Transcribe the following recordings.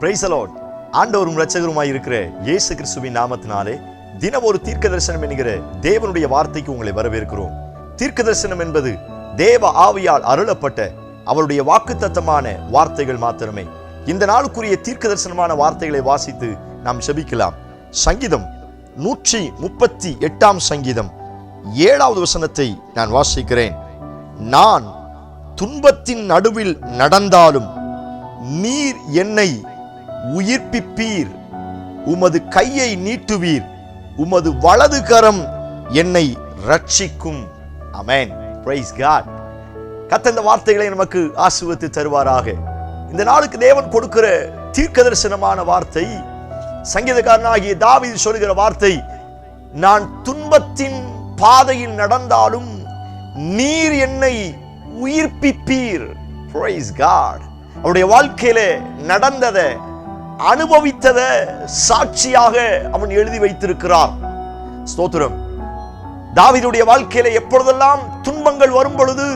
Price the Lord. ஆண்டவரும் இரட்சகருமாய் இருக்கிற இயேசு கிறிஸ்துவின் நாமத்தினாலே தினம் ஒரு தீர்க்க தரிசனம் என்கிற தேவனுடைய வார்த்தைக்கு உங்களை வரவேற்கிறோம். தீர்க்க தரிசனம் என்பது தேவ ஆவியால் அருளப்பட்ட அவருடைய வாக்குத்தத்தமான வார்த்தைகள் மாத்திரமே. இந்த நாளுக்குரிய தீர்க்க தரிசனமான வார்த்தைகளை வாசித்து நாம் செபிக்கலாம். சங்கீதம் 138 சங்கீதம் 7வது வசனத்தை நான் வாசிக்கிறேன். நான் துன்பத்தின் நடுவில் நடந்தாலும் நீர் என்னை உயிர்ப்பிப்பீர், உமது கையை நீட்டுவீர், உமது வலது கரம் என்னை ரட்சிக்கும். ஆமென். Praise God. கர்த்தர் இந்த வார்த்தைகளை நமக்கு ஆசீர்வதித்து தருவாராக. இந்த நாளுக்கு தேவன் கொடுக்கிற தீர்க்க தரிசனமான வார்த்தை, சங்கீதக்காரனாகிய தாவீது சொல்கிற வார்த்தை, நான் துன்பத்தின் பாதையில் நடந்தாலும் நீர் என்னை உயிர்ப்பிப்பீர். Price God. அவருடைய வாழ்க்கையில நடந்ததை அனுபவித்ததை சாட்சியாக அவன் எழுதி வைத்திருக்கிறார். ஸ்தோத்திரம். தாவீதுடைய வாழ்க்கையில எப்பொழுதெல்லாம் துன்பங்கள் வரும் பொழுது,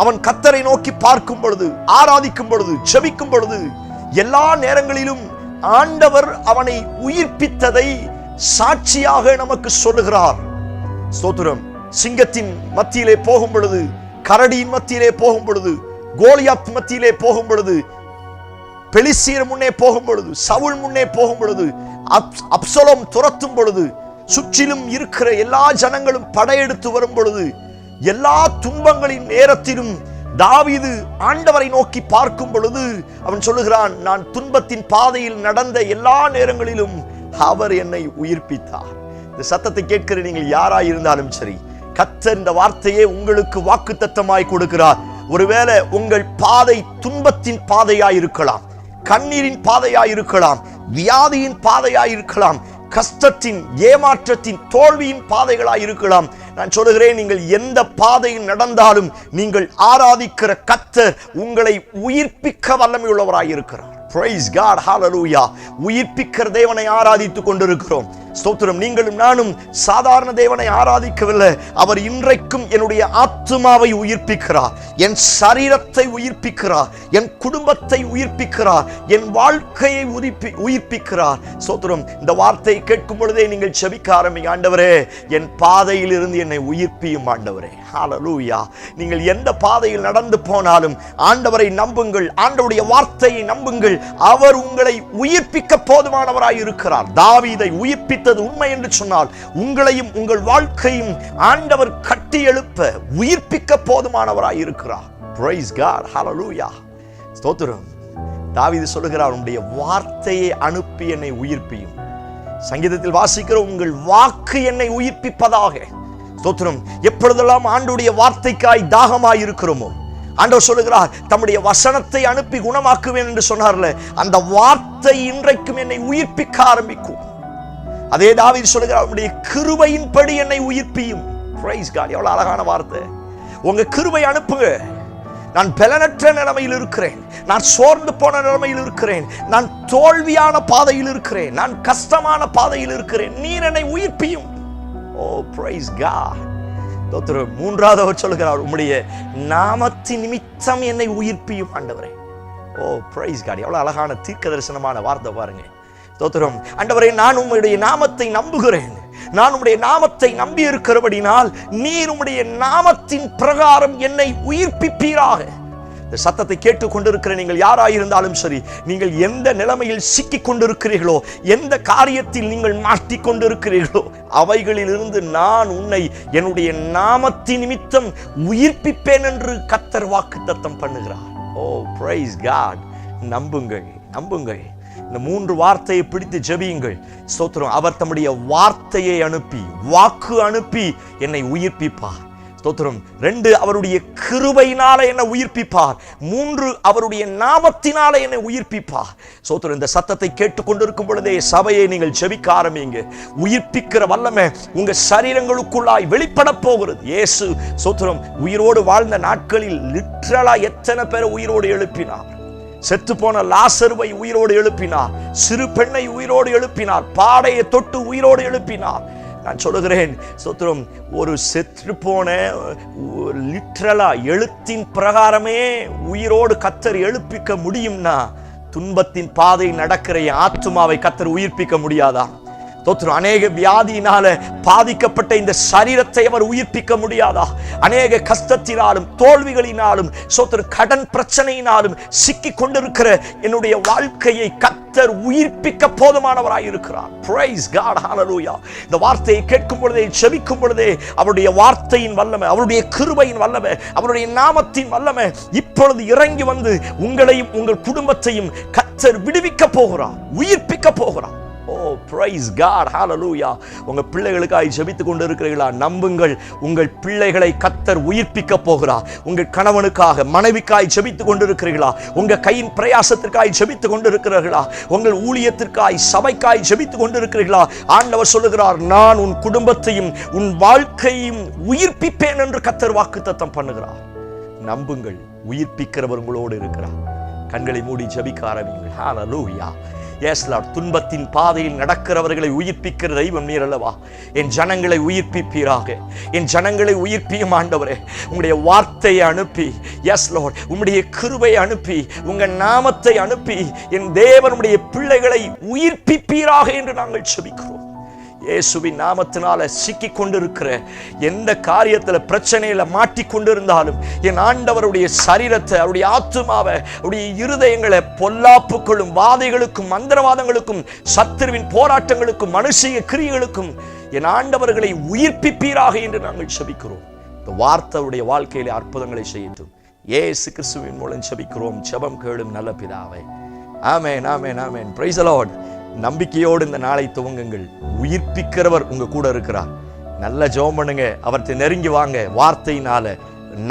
அவன் கர்த்தரை நோக்கி பார்க்கும் பொழுது, ஆராதிக்கும் பொழுது, ஜெபிக்கும் பொழுது, எல்லா நேரங்களிலும் ஆண்டவர் அவனை உயிர்ப்பித்ததை சாட்சியாக நமக்கு சொல்லுகிறார். ஸ்தோத்திரம். சிங்கத்தின் மத்தியிலே போகும் பொழுது, கரடியின் மத்தியிலே போகும் பொழுது, கோலியாத் மத்தியிலே போகும் பொழுது, பெலிஸ்தியர் முன்னே போகும் பொழுது, சவுல் முன்னே போகும் பொழுது, அப்சலோம் துரத்தும் பொழுது, சுற்றிலும் இருக்கிற எல்லா ஜனங்களும் படையெடுத்து வரும் பொழுது, எல்லா துன்பங்களின் நேரத்திலும் தாவீது ஆண்டவரை நோக்கி பார்க்கும் பொழுது அவன் சொல்லுகிறான், நான் துன்பத்தின் பாதையில் நடந்த எல்லா நேரங்களிலும் அவர் என்னை உயிர்ப்பித்தார். இந்த சத்தத்தை கேட்கிற நீங்கள் யாராய் இருந்தாலும் சரி, கர்த்தர் இந்த வார்த்தையே உங்களுக்கு வாக்குத்தத்தமாய் கொடுக்கிறார். ஒருவேளை உங்கள் பாதை துன்பத்தின் பாதையாய் இருக்கலாம், கண்ணீரின் பாதையாய் இருக்கலாம், வியாதியின் பாதையாய் இருக்கலாம், கஷ்டத்தின், ஏமாற்றத்தின், தோல்வியின் பாதைகளாய் இருக்கலாம். நான் சொல்லுகிறேன், நீங்கள் எந்த பாதையில் நடந்தாலும் நீங்கள் ஆராதிக்கிற கர்த்தர் உங்களை உயிர்ப்பிக்க வல்லமையுள்ளவராய் இருக்கிறார். Praise God, hallelujah. உயிர்ப்பிக்கிற தேவனை ஆராதித்துக் கொண்டிருக்கிறோம். ஸ்தோத்திரம். நீங்களும் நானும் சாதாரண தேவனை ஆராதிக்கவில்லை. அவர் இன்றைக்கும் என்னுடைய ஆத்துமாவை உயிர்ப்பிக்கிறார், என் சரீரத்தை உயிர்ப்பிக்கிறார், என் குடும்பத்தை உயிர்ப்பிக்கிறார், என் வாழ்க்கையை உயிர்ப்பிக்கிறார். ஸ்தோத்திரம். இந்த வார்த்தையை கேட்கும் பொழுதே நீங்கள் ஜெபிக்க ஆரம்பிங்க. ஆண்டவரே, என் பாதையில் இருந்து என்னை உயிர்ப்பியும் ஆண்டவரே. ஹalleluya. நீங்கள் எந்த பாதையில் நடந்து போனாலும் ஆண்டவரை நம்புங்கள், ஆண்டவருடைய வார்த்தையை நம்புங்கள். அவர் உங்களை உயிர்ப்பிக்க போதுமானவராய் இருக்கிறார். தாவீதை உயிர்ப்பித்தது உண்மை என்று சொன்னால், உங்களையும் உங்கள் வாழ்க்கையும் ஆண்டவர் கட்டி எழுப்ப உயிர்ப்பிக்க போதுமானவராய் இருக்கிறார். Praise God, hallelujah. ஸ்தோத்திரம். தாவீது சொல்லுகிறார், உம்முடைய வார்த்தையை அனுப்பி என்னை உயிர்ப்பியும். சங்கீதத்தில் வாசிக்கிற, உங்கள் வாக்கு என்னை உயிர்ப்பிப்பதாக. ஸ்தோத்திரம். எப்பொழுதெல்லாம் ஆண்டவருடைய வார்த்தைக்காய் தாகமாய் இருக்கிறோமோ, ஆண்டவர் சொல்லுகிறார், தம்முடைய வசனத்தை அனுப்பி குணமாக்குவேன் என்று சொன்னார்ல, அந்த வார்த்தை இன்றைக்கும் என்னை உயிர்ப்பிக்க ஆரம்பிக்கும். அதே தாவீது சொல்லுகிறார், உம்முடைய கிருபையின்படி என்னை உயிர்ப்பியும். Price God. எவ்வளவு அழகான வார்த்தை. உங்க கிருபை அனுப்புங்க. நான் பலனற்ற நிலைமையில் இருக்கிறேன், நான் சோர்ந்து போன நிலைமையில் இருக்கிறேன், நான் தோல்வியான பாதையில் இருக்கிறேன், நான் கஷ்டமான பாதையில் இருக்கிறேன், நீர் என்னை உயிர்ப்பியும். ஓ, பிரைஸ் காட். மூன்றாவது அவர் சொல்லுகிறார், உம்முடைய நாமத்தின் நிமித்தம் என்னை உயிர்ப்பியும் ஆண்டவரே. ஓ, பிரைஸ் காட். எவ்வளவு அழகான தீர்க்க தரிசனமான வார்த்தை பாருங்க. ஸ்தோத்திரம். ஆண்டவரே, நான் உம்முடைய நாமத்தை நம்புகிறேன், நான் உம்முடைய நாமத்தை நம்பி இருக்கிறபடினால் நீர் உம்முடைய நாமத்தின் பிரகாரம் என்னை உயிர்ப்பிப்பீராக. இந்த சத்தத்தை கேட்டுக் கொண்டிருக்கிற நீங்கள் யாராயிருந்தாலும் சரி, நீங்கள் எந்த நிலைமையில் சிக்கிக் கொண்டிருக்கிறீர்களோ, எந்த காரியத்தில் நீங்கள் மாட்டிக் கொண்டிருக்கிறீர்களோ, அவைகளில் இருந்து நான் உன்னை என்னுடைய நாமத்தின் நிமித்தம் உயிர்ப்பிப்பேன் என்று கர்த்தர் வாக்குத்தத்தம் பண்ணுகிறார். ஓ, பிரைஸ் காட். நம்புங்கள், நம்புங்கள். இந்த 3 வார்த்தையை பிடித்து ஜெபியுங்கள். ஸ்தோத்திரம். அவர் தம்முடைய வார்த்தையை அனுப்பி, வாக்கு அனுப்பி என்னை உயிர்ப்பிப்பார். ஸ்தோத்திரம். 2, அவருடைய கிருபையினால என்னை உயிர்ப்பிப்பார். 3, அவருடைய நாமத்தினால என்னை உயிர்ப்பிப்பார். ஸ்தோத்திரம். இந்த சத்தத்தை கேட்டுக்கொண்டிருக்கும் பொழுதே சபையை நீங்கள் ஜெபிக்க ஆரம்பிங்க. உயிர்ப்பிக்கிற வல்லமை உங்க சரீரங்களுக்குள்ளாய் வெளிப்பட போகிறது. இயேசு ஸ்தோத்திரம் உயிரோடு வாழ்ந்த நாட்களில் லிட்டரலா எத்தனை பேரை உயிரோடு எழுப்பினார். செத்து போன லாசருவை உயிரோடு எழுப்பினார், சிறு பெண்ணை உயிரோடு எழுப்பினார், பாடையை தொட்டு உயிரோடு எழுப்பினார். நான் சொல்லுகிறேன், ஸ்தோத்திரம், ஒரு செத்து போன லிட்ரலா எழுத்தின் பிரகாரமே உயிரோடு கர்த்தர் எழுப்பிக்க முடியும்னா துன்பத்தின் பாதை நடக்கிற என் ஆத்துமாவை கர்த்தர் உயிர்ப்பிக்க முடியாதா? தோத்திரம். அநேக வியாதியினால பாதிக்கப்பட்ட இந்த சரீரத்தை அவர் உயிர்ப்பிக்க முடியாதா? அநேக கஷ்டத்தினாலும் தோல்விகளினாலும் கடன் பிரச்சனையினாலும் சிக்கி கொண்டிருக்கிற என்னுடைய வாழ்க்கையை கர்த்தர் உயிர்ப்பிக்க போதுமானவராய் இருக்கிறார். Praise God, hallelujah. இந்த வார்த்தையை கேட்கும் பொழுதே, செபிக்கும் பொழுதே அவருடைய வார்த்தையின் வல்லமை, அவருடைய கிருபையின் வல்லமை, அவருடைய நாமத்தின் வல்லமை இப்பொழுது இறங்கி வந்து உங்களையும் உங்கள் குடும்பத்தையும் கர்த்தர் விடுவிக்க போகிறார், உயிர்ப்பிக்க போகிறார். Oh, praise God, hallelujah. உங்க பிள்ளைகளுக்காய் ஜெபித்துக் கொண்டிருக்கிறீர்களா? நம்புங்கள், உங்கள் பிள்ளைகளை கர்த்தர் உயிர்ப்பிக்க போகிறார். உங்கள் கணவனுக்காக, மனைவிக்காய் ஜெபித்துக் கொண்டிருக்கிறீர்களா? உங்க கையின் பிரயாசத்திற்காய் ஜெபித்துக் கொண்டிருக்கிறீர்களா? உங்கள் ஊழியத்திற்காய், சபைக்காய் ஜெபித்துக் கொண்டிருக்கிறீர்களா? ஆண்டவர் சொல்லுகிறார், நான் உன் குடும்பத்தையும் உன் வாழ்க்கையும் உயிர்ப்பிப்பேன் என்று கர்த்தர் வாக்குத்தத்தம் பண்ணுகிறார். நம்புங்கள், உயிர்ப்பிக்கிறவர் உங்களோடு இருக்கிறார். கண்களை மூடி ஜெபிக்க ஆரம்பிங்கள். ஹalleluya. Yes Lord, துன்பத்தின் பாதையில் நடக்கிறவர்களை உயிர்ப்பிக்கிற தெய்வம் நீர் அல்லவா? என் ஜனங்களை உயிர்ப்பிப்பீராக. என் ஜனங்களை உயிர்ப்பியும் ஆண்டவரே. உங்களுடைய வார்த்தையை அனுப்பி, எஸ் லார்ட், உம்முடைய கிருபையை அனுப்பி, உங்க நாமத்தை அனுப்பி என் தேவனுடைய பிள்ளைகளை உயிர்ப்பிப்பீராக என்று நாங்கள் ஜெபிக்கிறோம். இயேசுவின் நாமத்தினால சிக்கி கொண்டிருக்கிற எந்த காரியத்துல பிரச்சனையில மாட்டிக்கொண்டிருந்தாலும் என் ஆண்டவருடைய சரீரத்தை, அவருடைய ஆத்துமாவை, அவருடைய இருதயங்களை பொல்லாப்புகளும் வாதைகளுக்கும் மந்திரவாதங்களுக்கும் சத்துருவின் போராட்டங்களுக்கும் மனுஷிய கிரியைகளுக்கும் என் ஆண்டவர்களை உயிர்ப்பிப்பீராக என்று நாங்கள் ஜெபிக்கிறோம். இந்த வார்த்தையுடைய வாழ்க்கையிலே அற்புதங்களை செய்யட்டும். இயேசு கிறிஸ்துவின் மூலம் ஜெபிக்கிறோம். ஜெபம் கேளும் நல்ல பிதாவே. ஆமென், ஆமென், ஆமென். Praise the Lord. நம்பிக்கையோடு இந்த நாளை துவங்குங்கள். உயிர்ப்பிக்கிறவர் உங்க கூட இருக்கிறார். நல்ல ஜெபம் பண்ணுங்க. அவர்கிட்ட நெருங்கி வாங்க. வார்த்தையினால,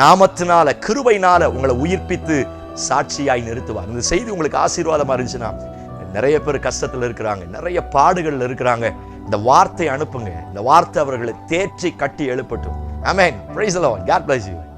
நாமத்தினால, கிருபையினால உங்களை உயிர்ப்பித்து சாட்சியாய் நிறுத்துவார். இந்த செய்தி உங்களுக்கு ஆசீர்வாதமா இருந்துச்சுன்னா, நிறைய பேர் கஷ்டத்துல இருக்கிறாங்க, நிறைய பாடுகள்ல இருக்கிறாங்க, இந்த வார்த்தை அனுப்புங்க. இந்த வார்த்தை அவர்களை தேற்றி கட்டி எழுப்பட்டும். ஆமென். Praise the Lord. God bless you.